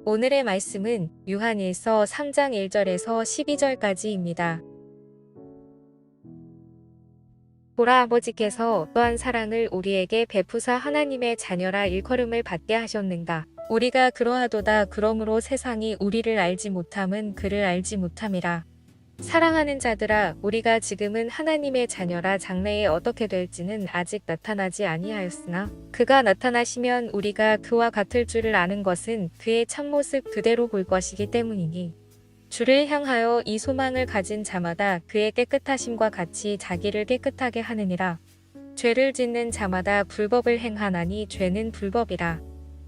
오늘의 말씀은 요한일서 3장 1절에서 12절까지입니다. 보라, 아버지께서 어떠한 사랑을 우리에게 베푸사 하나님의 자녀라 일컬음을 받게 하셨는가. 우리가 그러하도다. 그러므로 세상이 우리를 알지 못함은 그를 알지 못함이라. 사랑하는 자들아, 우리가 지금은 하나님의 자녀라. 장래에 어떻게 될지는 아직 나타나지 아니하였으나 그가 나타나시면 우리가 그와 같을 줄을 아는 것은 그의 참모습 그대로 볼 것이기 때문이니, 주를 향하여 이 소망을 가진 자마다 그의 깨끗하심과 같이 자기를 깨끗하게 하느니라. 죄를 짓는 자마다 불법을 행하나니 죄는 불법이라.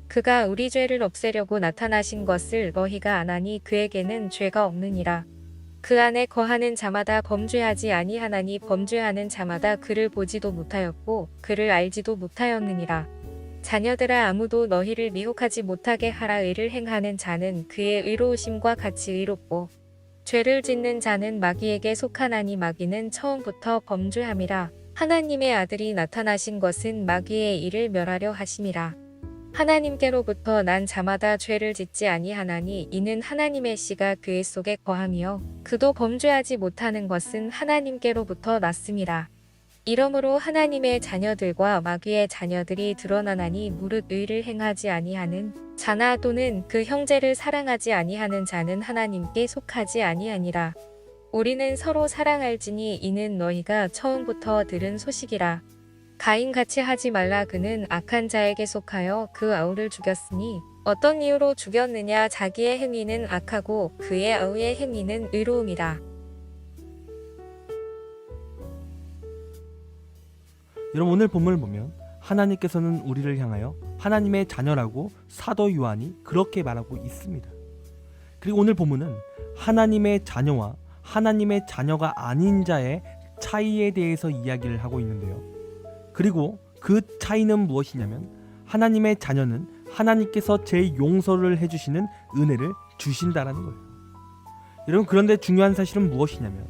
그가 우리 죄를 없애려고 나타나신 것을 너희가 아나니 그에게는 죄가 없느니라. 그 안에 거하는 자마다 범죄하지 아니하나니 범죄하는 자마다 그를 보지도 못하였고 그를 알지도 못하였느니라. 자녀들아, 아무도 너희를 미혹하지 못하게 하라. 의를 행하는 자는 그의 의로우심과 같이 의롭고 죄를 짓는 자는 마귀에게 속하나니 마귀는 처음부터 범죄함이라. 하나님의 아들이 나타나신 것은 마귀의 일을 멸하려 하심이라. 하나님께로부터 난 자마다 죄를 짓지 아니하나니 이는 하나님의 씨가 그의 속에 거함이요 그도 범죄하지 못하는 것은 하나님께로부터 났음이라. 이러므로 하나님의 자녀들과 마귀의 자녀들이 드러나나니 무릇 의를 행하지 아니하는 자나 또는 그 형제를 사랑하지 아니하는 자는 하나님께 속하지 아니하니라. 우리는 서로 사랑할지니 이는 너희가 처음부터 들은 소식이라. 가인같이 하지 말라. 그는 악한 자에게 속하여 그 아우를 죽였으니 어떤 이유로 죽였느냐. 자기의 행위는 악하고 그의 아우의 행위는 의로움이라. 여러분, 오늘 본문을 보면 하나님께서는 우리를 향하여 하나님의 자녀라고 사도 요한이 그렇게 말하고 있습니다. 그리고 오늘 본문은 하나님의 자녀와 하나님의 자녀가 아닌 자의 차이에 대해서 이야기를 하고 있는데요. 그리고 그 차이는 무엇이냐면 하나님의 자녀는 하나님께서 제 용서를 해주시는 은혜를 주신다라는 거예요. 여러분, 그런데 중요한 사실은 무엇이냐면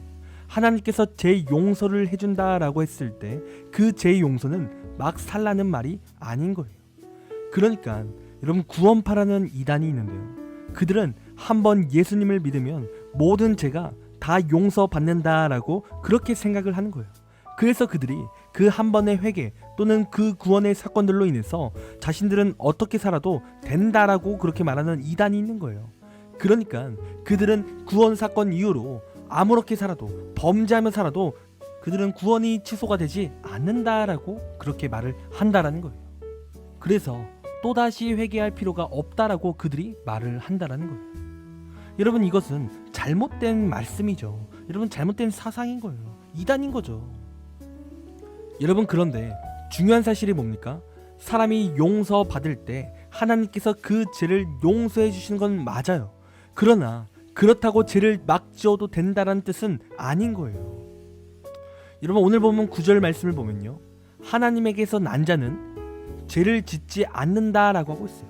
하나님께서 제 용서를 해준다라고 했을 때 그 제 용서는 막 살라는 말이 아닌 거예요. 그러니까 여러분, 구원파라는 이단이 있는데요. 그들은 한번 예수님을 믿으면 모든 죄가 다 용서받는다라고 그렇게 생각을 하는 거예요. 그래서 그들이 그 한 번의 회개 또는 그 구원의 사건들로 인해서 자신들은 어떻게 살아도 된다라고 그렇게 말하는 이단이 있는 거예요. 그러니까 그들은 구원 사건 이후로 아무렇게 살아도 범죄하며 살아도 그들은 구원이 취소가 되지 않는다라고 그렇게 말을 한다라는 거예요. 그래서 또다시 회개할 필요가 없다라고 그들이 말을 한다라는 거예요. 여러분, 이것은 잘못된 말씀이죠. 여러분, 잘못된 사상인 거예요. 이단인 거죠. 여러분, 그런데 중요한 사실이 뭡니까? 사람이 용서받을 때 하나님께서 그 죄를 용서해 주시는 건 맞아요. 그러나 그렇다고 죄를 막 지어도 된다는 뜻은 아닌 거예요. 여러분, 오늘 보면 9절 말씀을 보면요, 하나님에게서 난 자는 죄를 짓지 않는다라고 하고 있어요.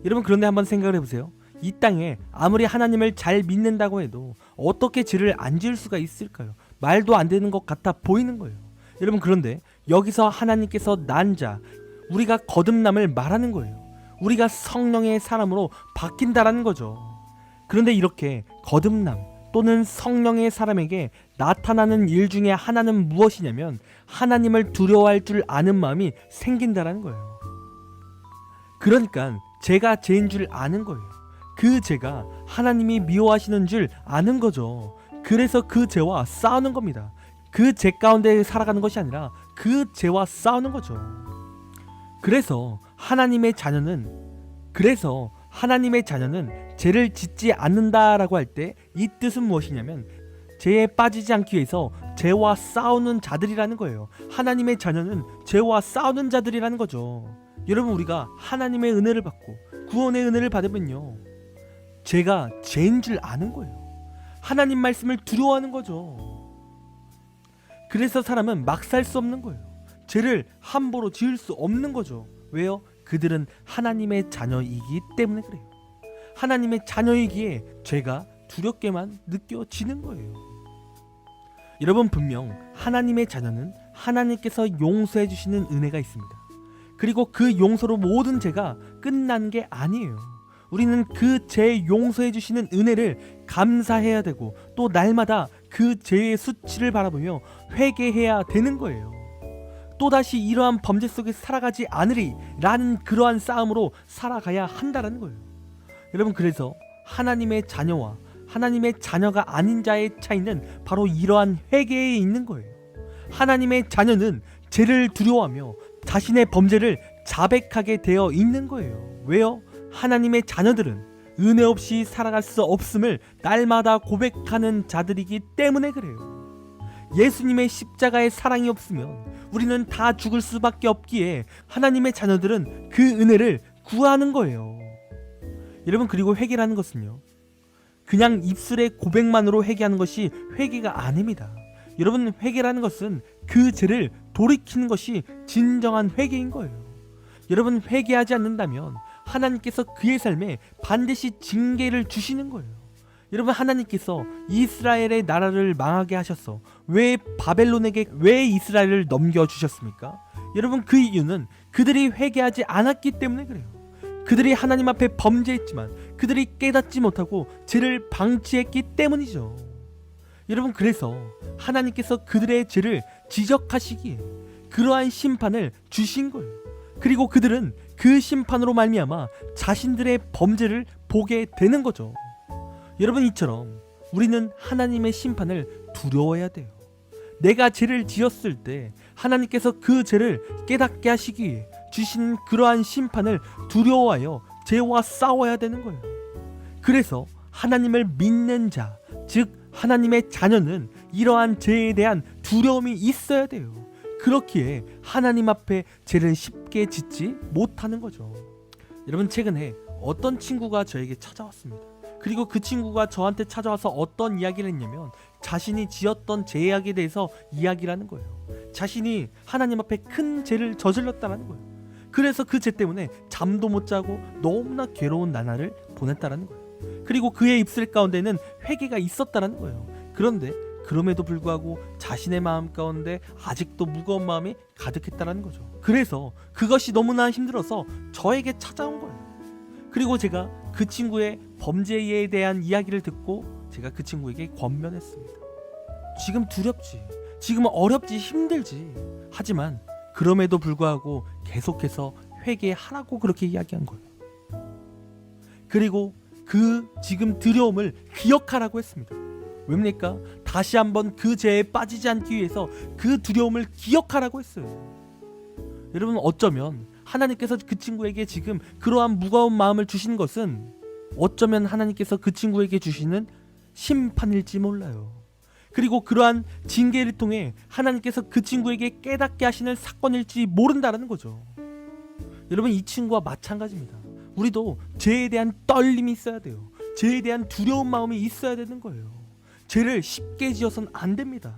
여러분, 그런데 한번 생각을 해보세요. 이 땅에 아무리 하나님을 잘 믿는다고 해도 어떻게 죄를 안 지을 수가 있을까요? 말도 안 되는 것 같아 보이는 거예요. 여러분, 그런데 여기서 하나님께서 난 자, 우리가 거듭남을 말하는 거예요. 우리가 성령의 사람으로 바뀐다라는 거죠. 그런데 이렇게 거듭남 또는 성령의 사람에게 나타나는 일 중에 하나는 무엇이냐면 하나님을 두려워할 줄 아는 마음이 생긴다라는 거예요. 그러니까 죄가 죄인 줄 아는 거예요. 그 죄가 하나님이 미워하시는 줄 아는 거죠. 그래서 그 죄와 싸우는 겁니다. 그 죄 가운데 살아가는 것이 아니라 그 죄와 싸우는 거죠. 그래서 하나님의 자녀는 죄를 짓지 않는다라고 할 때 이 뜻은 무엇이냐면 죄에 빠지지 않기 위해서 죄와 싸우는 자들이라는 거예요. 하나님의 자녀는 죄와 싸우는 자들이라는 거죠. 여러분, 우리가 하나님의 은혜를 받고 구원의 은혜를 받으면요, 죄가 죄인 줄 아는 거예요. 하나님 말씀을 두려워하는 거죠. 그래서 사람은 막 살 수 없는 거예요. 죄를 함부로 지을 수 없는 거죠. 왜요? 그들은 하나님의 자녀이기 때문에 그래요. 하나님의 자녀이기에 죄가 두렵게만 느껴지는 거예요. 여러분, 분명 하나님의 자녀는 하나님께서 용서해 주시는 은혜가 있습니다. 그리고 그 용서로 모든 죄가 끝난 게 아니에요. 우리는 그 죄 용서해 주시는 은혜를 감사해야 되고 또 날마다 그 죄의 수치를 바라보며 회개해야 되는 거예요. 또다시 이러한 범죄 속에 살아가지 않으리 라는 그러한 싸움으로 살아가야 한다는 거예요. 여러분, 그래서 하나님의 자녀와 하나님의 자녀가 아닌 자의 차이는 바로 이러한 회개에 있는 거예요. 하나님의 자녀는 죄를 두려워하며 자신의 범죄를 자백하게 되어 있는 거예요. 왜요? 하나님의 자녀들은 은혜 없이 살아갈 수 없음을 날마다 고백하는 자들이기 때문에 그래요. 예수님의 십자가의 사랑이 없으면 우리는 다 죽을 수밖에 없기에 하나님의 자녀들은 그 은혜를 구하는 거예요. 여러분, 그리고 회개라는 것은요, 그냥 입술의 고백만으로 회개하는 것이 회개가 아닙니다. 여러분, 회개라는 것은 그 죄를 돌이키는 것이 진정한 회개인 거예요. 여러분, 회개하지 않는다면 하나님께서 그의 삶에 반드시 징계를 주시는 거예요. 여러분, 하나님께서 이스라엘의 나라를 망하게 하셔서 왜 바벨론에게 왜 이스라엘을 넘겨주셨습니까? 여러분, 그 이유는 그들이 회개하지 않았기 때문에 그래요. 그들이 하나님 앞에 범죄했지만 그들이 깨닫지 못하고 죄를 방치했기 때문이죠. 여러분, 그래서 하나님께서 그들의 죄를 지적하시기에 그러한 심판을 주신 거예요. 그리고 그들은 그 심판으로 말미암아 자신들의 범죄를 보게 되는 거죠. 여러분, 이처럼 우리는 하나님의 심판을 두려워해야 돼요. 내가 죄를 지었을 때 하나님께서 그 죄를 깨닫게 하시기 위해 주신 그러한 심판을 두려워하여 죄와 싸워야 되는 거예요. 그래서 하나님을 믿는 자, 즉 하나님의 자녀는 이러한 죄에 대한 두려움이 있어야 돼요. 그렇기에 하나님 앞에 죄를 쉽게 짓지 못하는 거죠. 여러분, 최근에 어떤 친구가 저에게 찾아왔습니다. 그리고 그 친구가 저한테 찾아와서 어떤 이야기를 했냐면 자신이 지었던 죄악에 대해서 이야기를 하는 거예요. 자신이 하나님 앞에 큰 죄를 저질렀다는 거예요. 그래서 그 죄 때문에 잠도 못 자고 너무나 괴로운 나날을 보냈다는 거예요. 그리고 그의 입술 가운데는 회개가 있었다는 거예요. 그런데 그럼에도 불구하고 자신의 마음 가운데 아직도 무거운 마음이 가득했다는 거죠. 그래서 그것이 너무나 힘들어서 저에게 찾아온 거예요. 그리고 제가 그 친구의 범죄에 대한 이야기를 듣고 제가 그 친구에게 권면했습니다. 지금 두렵지, 지금 어렵지, 힘들지. 하지만 그럼에도 불구하고 계속해서 회개하라고 그렇게 이야기한 거예요. 그리고 그 지금 두려움을 기억하라고 했습니다. 왜입니까? 다시 한번 그 죄에 빠지지 않기 위해서 그 두려움을 기억하라고 했어요. 여러분, 어쩌면 하나님께서 그 친구에게 지금 그러한 무거운 마음을 주시는 것은 어쩌면 하나님께서 그 친구에게 주시는 심판일지 몰라요. 그리고 그러한 징계를 통해 하나님께서 그 친구에게 깨닫게 하시는 사건일지 모른다는 거죠. 여러분, 이 친구와 마찬가지입니다. 우리도 죄에 대한 떨림이 있어야 돼요. 죄에 대한 두려운 마음이 있어야 되는 거예요. 죄를 쉽게 지어서는 안 됩니다.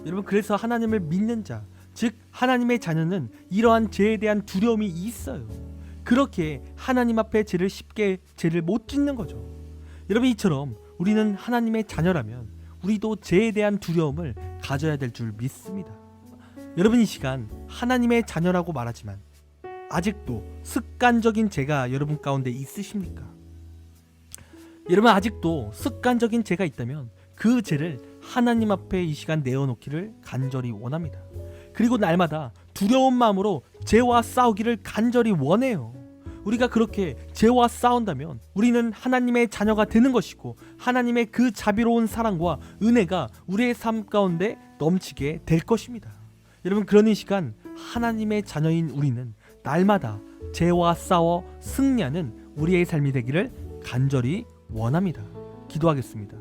여러분, 그래서 하나님을 믿는 자, 즉 하나님의 자녀는 이러한 죄에 대한 두려움이 있어요. 그렇게 하나님 앞에 죄를 못 짓는 거죠. 여러분, 이처럼 우리는 하나님의 자녀라면 우리도 죄에 대한 두려움을 가져야 될 줄 믿습니다. 여러분, 이 시간 하나님의 자녀라고 말하지만 아직도 습관적인 죄가 여러분 가운데 있으십니까? 여러분, 아직도 습관적인 죄가 있다면 그 죄를 하나님 앞에 이 시간 내어놓기를 간절히 원합니다. 그리고 날마다 두려운 마음으로 죄와 싸우기를 간절히 원해요. 우리가 그렇게 죄와 싸운다면 우리는 하나님의 자녀가 되는 것이고 하나님의 그 자비로운 사랑과 은혜가 우리의 삶 가운데 넘치게 될 것입니다. 여러분, 그런 이 시간 하나님의 자녀인 우리는 날마다 죄와 싸워 승리하는 우리의 삶이 되기를 간절히 원합니다. 기도하겠습니다.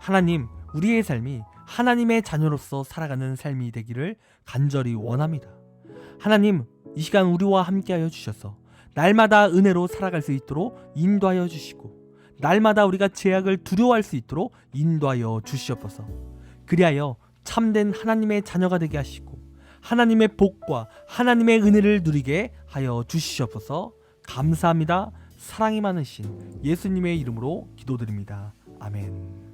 하나님, 우리의 삶이 하나님의 자녀로서 살아가는 삶이 되기를 간절히 원합니다. 하나님, 이 시간 우리와 함께하여 주셔서 날마다 은혜로 살아갈 수 있도록 인도하여 주시고 날마다 우리가 죄악을 두려워할 수 있도록 인도하여 주시옵소서. 그리하여 참된 하나님의 자녀가 되게 하시고 하나님의 복과 하나님의 은혜를 누리게 하여 주시옵소서. 감사합니다. 사랑이 많으신 예수님의 이름으로 기도드립니다. 아멘.